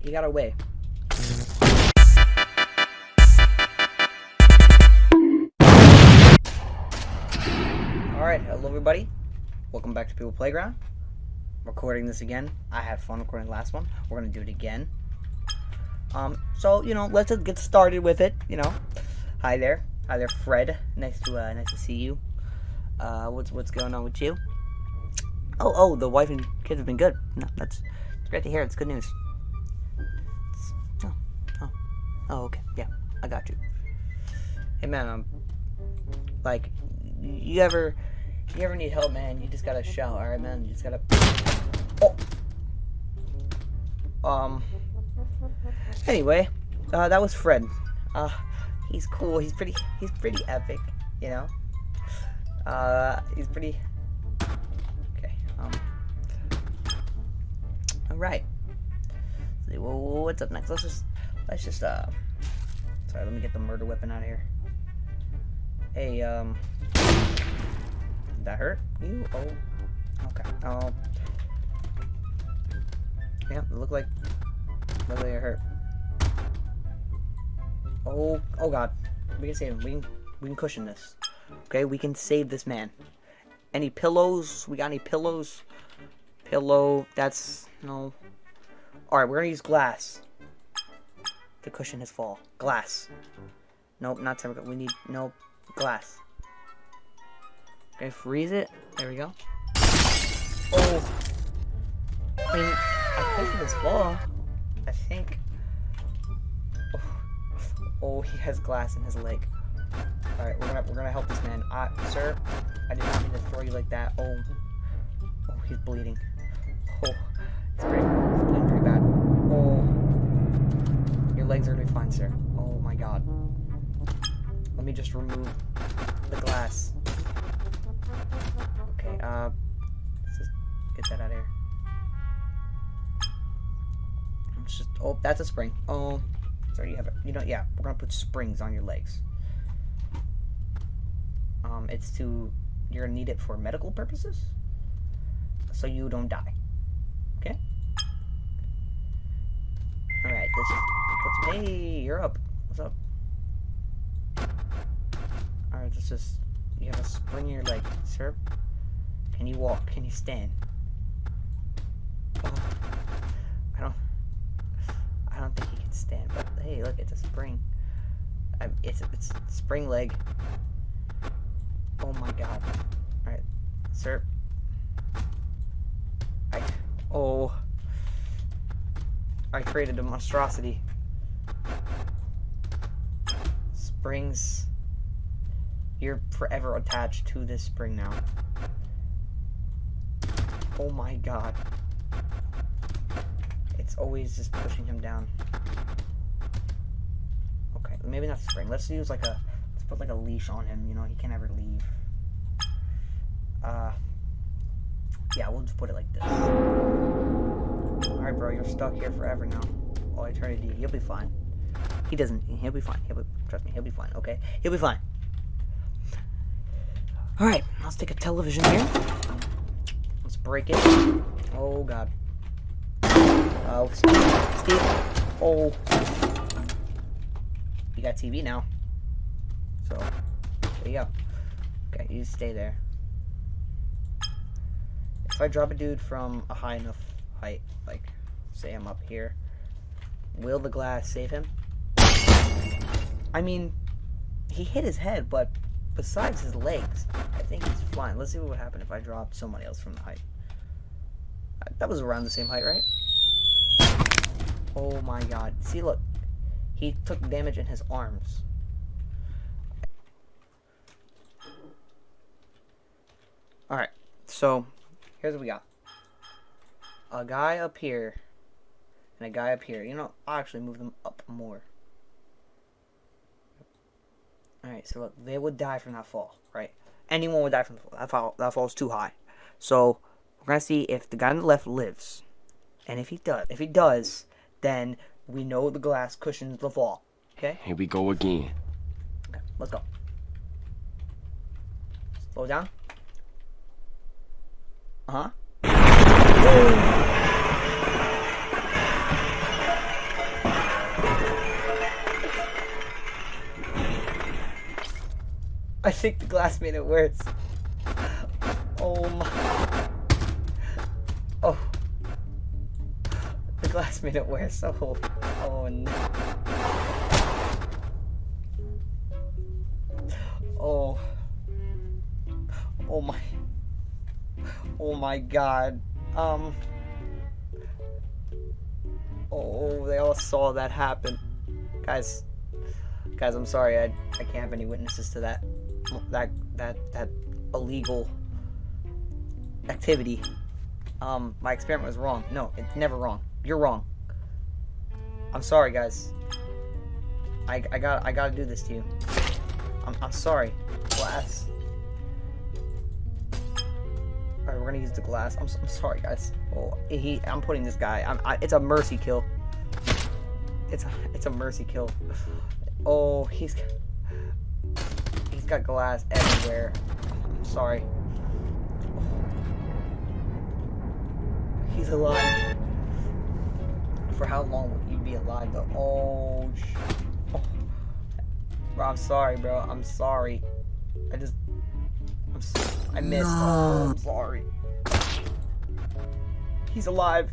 He got away. Alright, hello everybody. Welcome back to People Playground. Recording this again. I had fun recording the last one. We're gonna do it again. So, let's just get started with it, Hi there. Hi there, Fred. Nice to see you. What's going on with you? Oh, the wife and kids have been good. No, it's great to hear. It's good news. Okay. Yeah, I got you. Hey man, like, you ever need help, man? You just gotta shout, all right, man. You just gotta. Oh. Anyway, that was Fred. He's cool. He's pretty epic, He's pretty. Okay. All right. Well, what's up next? Let's just. Sorry, let me get the murder weapon out of here. Hey, did that hurt you? Oh, okay. Oh, yeah. It looked like it hurt. Oh God. We can save him. We can cushion this. Okay, we can save this man. Any pillows? We got any pillows? Pillow. That's no. All right, we're gonna use glass to cushion his fall. Glass. Nope, not typical. We need glass. Okay, freeze it. There we go. Oh. I mean, I cushioned his fall. I think. Oh, he has glass in his leg. All right, we're gonna help this man. Sir, I did not mean to throw you like that. Oh, he's bleeding. Oh, it's bleeding pretty bad. Oh, your legs are gonna be fine, sir. Oh my God. Let me just remove the glass. Okay, let's just get that out of here. Oh, that's a spring. Oh, sorry, you have it. Yeah, we're gonna put springs on your legs. You're gonna need it for medical purposes, so you don't die. Okay. All right. Hey, you're up. What's up? All right. You have a spring in your leg, sir. Can you walk? Can you stand? Oh, I don't think he can stand. But hey, look, it's a spring. It's spring leg. Oh my God. All right, sir. I created a monstrosity. Springs. You're forever attached to this spring now. Oh my God. It's always just pushing him down. Okay, maybe not spring. Let's put like a leash on him. He can't ever leave. Yeah, we'll just put it like this. Alright, bro, you're stuck here forever now. All eternity. You'll be fine. He'll be fine. Trust me, he'll be fine, okay? He'll be fine. Alright, let's take a television here. Let's break it. Oh, God. Oh, Steve. Oh. You got TV now. So, there you go. Okay, you stay there. If I drop a dude from a high enough height, like, say I'm up here, will the glass save him? I mean, he hit his head, but besides his legs, I think he's fine. Let's see what would happen if I dropped somebody else from the height. That was around the same height, right? Oh my God. See, look. He took damage in his arms. Alright, so here's what we got. A guy up here and a guy up here. I'll actually move them up more. Alright, so look, they would die from that fall, right? Anyone would die from the fall. That fall's too high. So we're gonna see if the guy on the left lives. And if he does, then we know the glass cushions the fall. Okay? Here we go again. Okay, let's go. Slow down. I think the glass made it worse. Oh my. Oh. The glass made it worse. Oh. Oh no. Oh. Oh my. Oh my god. Oh, they all saw that happen. Guys, I'm sorry. I can't have any witnesses to that illegal activity. My experiment was wrong. No, it's never wrong. You're wrong. I'm sorry, guys. I gotta do this to you. I'm sorry. Glass. Alright, we're gonna use the glass. I'm sorry, guys. Oh, I'm putting this guy. It's a mercy kill. It's a mercy kill. Oh, he's got glass everywhere. I'm sorry. He's alive. For how long will he be alive, though? Oh. Bro, I'm sorry, bro. I'm sorry. I missed. No. Oh, I'm sorry. He's alive.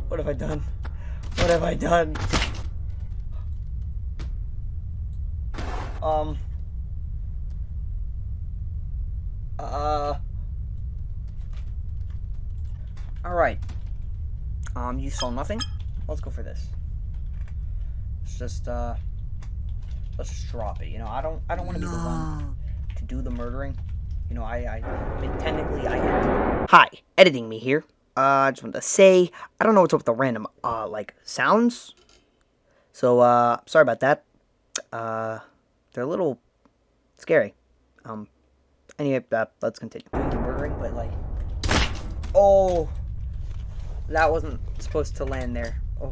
What have I done? What have I done? Alright. You saw nothing? Let's go for this. Let's just drop it. You know, I don't want to be the one to do the murdering. You know, I mean, technically I am. Hi, editing me here. I just wanted to say, I don't know what's up with the random, like, sounds. So, sorry about that. They're a little scary. Anyway, let's continue. Murdering, but, like, oh, that wasn't supposed to land there. Oh.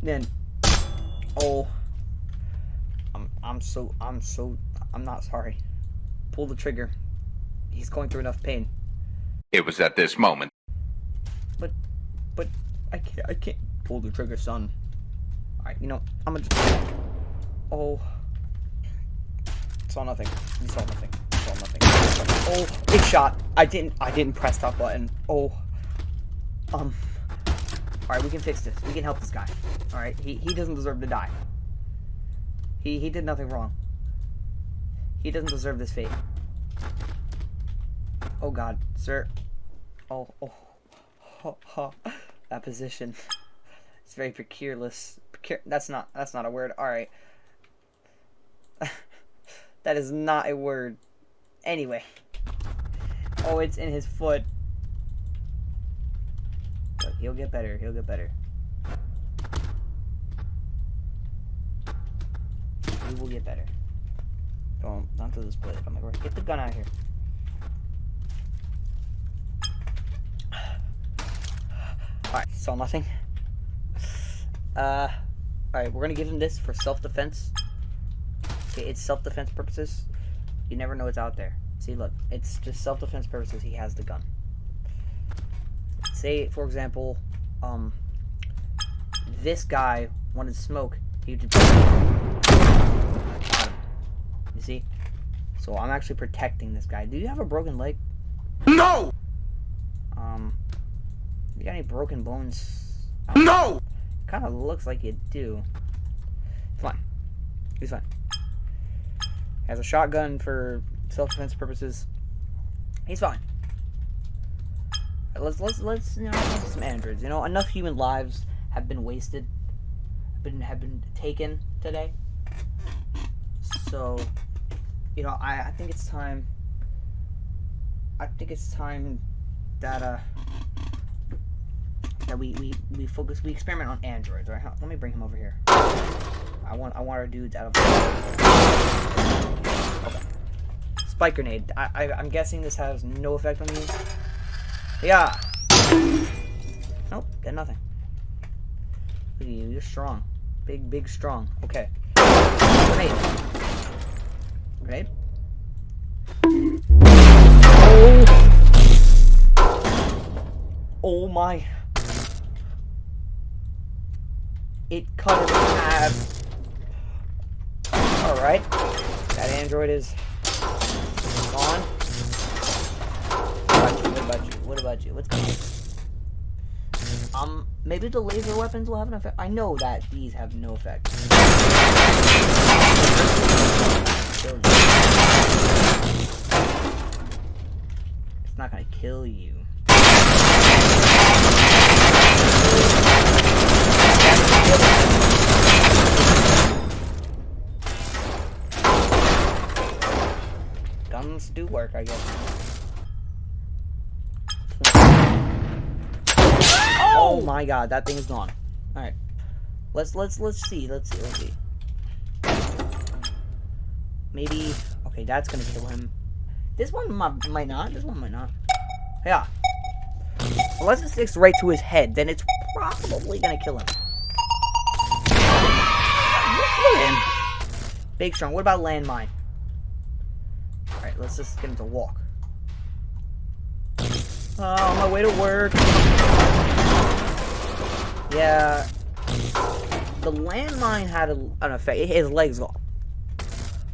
Then, oh, I'm not sorry. Pull the trigger. He's going through enough pain. It was at this moment. But I can't pull the trigger, son. Alright, you know, I'm gonna just... Oh. Saw nothing. You saw nothing. Saw nothing. Oh, it shot. I didn't press that button. Oh. Alright, we can fix this. We can help this guy. Alright, he doesn't deserve to die. He did nothing wrong. He doesn't deserve this fate. Oh god, sir. Oh. That position. It's very precarious. That's not a word. Alright. That is not a word. Anyway. Oh, it's in his foot. Look, he'll get better. He'll get better. He will get better. Don't do the split. I'm like, get the gun out of here. Alright, saw nothing. Alright, we're gonna give him this for self-defense. Okay, it's self-defense purposes. You never know what's out there. See, look, it's just self-defense purposes. He has the gun. Say, for example, this guy wanted smoke. He would just... You see? So I'm actually protecting this guy. Do you have a broken leg? No! You got any broken bones? No! Kind of looks like you do. Fine. He's fine. Has a shotgun for self-defense purposes. He's fine. Let's you know, get some androids. You know, enough human lives have been wasted, have been taken today. So, you know, I think it's time. I think it's time that that we experiment on androids. Right? Let me bring him over here. I want our dudes out of. Okay. Spike grenade. I'm guessing this has no effect on you. Yeah. Nope. Got nothing. Look at you. You're strong. Big, strong. Okay. Grenade. Grenade. Oh my. It cut her in have. Alright. That android is gone. What about you? What about you? What's going on? Maybe the laser weapons will have an effect. I know that these have no effect. It's not gonna kill you. Guns do work, I guess. Oh my god, that thing is gone. Alright. Let's see. Maybe, okay, that's gonna kill him. This one might not. This one might not. Yeah. Unless it sticks right to his head, then it's probably gonna kill him. Look at him. Big strong. What about landmine? Alright, let's just get him to walk. On my way to work. Yeah. The landmine had an effect. His legs off.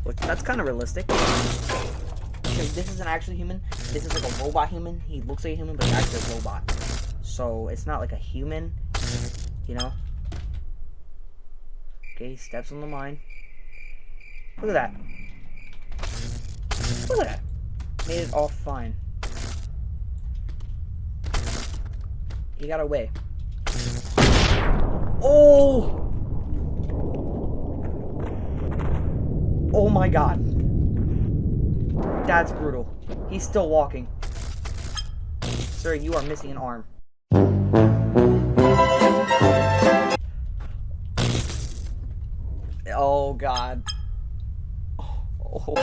Which, that's kind of realistic. Because this isn't actually human. This is like a robot human. He looks like a human, but he's actually a robot. So, it's not like a human. You know? Okay, steps on the mine. Look at that. Look at that. Made it all fine. He got away. Oh! Oh my god. That's brutal. He's still walking. Sir, you are missing an arm. Oh god. Oh.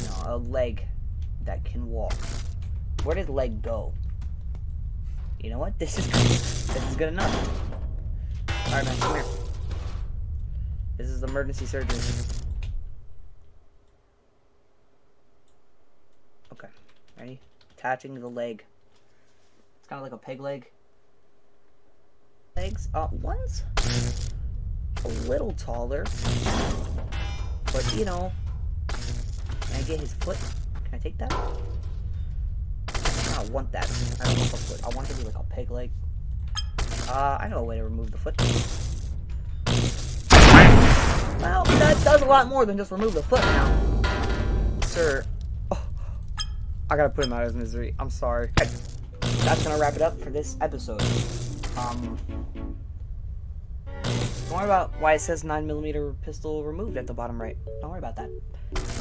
No, a leg that can walk. Where did leg go? You know what? This is good enough. Alright, man, come here. This is emergency surgery. Okay, ready? Attaching the leg. It's kind of like a peg leg. Legs. One's a little taller, but you know, can I get his foot? Can I take that? I don't want that. I don't want the foot. I want it to be like a peg leg. I know a way to remove the foot. Well, that does a lot more than just remove the foot now. Sir. Oh, I gotta put him out of his misery. I'm sorry. That's gonna wrap it up for this episode. Don't worry about why it says 9mm pistol removed at the bottom right. Don't worry about that.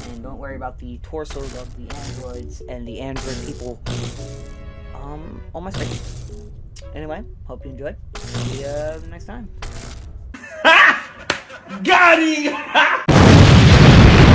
And don't worry about the torsos of the androids and the android people on my screen. Anyway, hope you enjoyed. See you next time. Got him!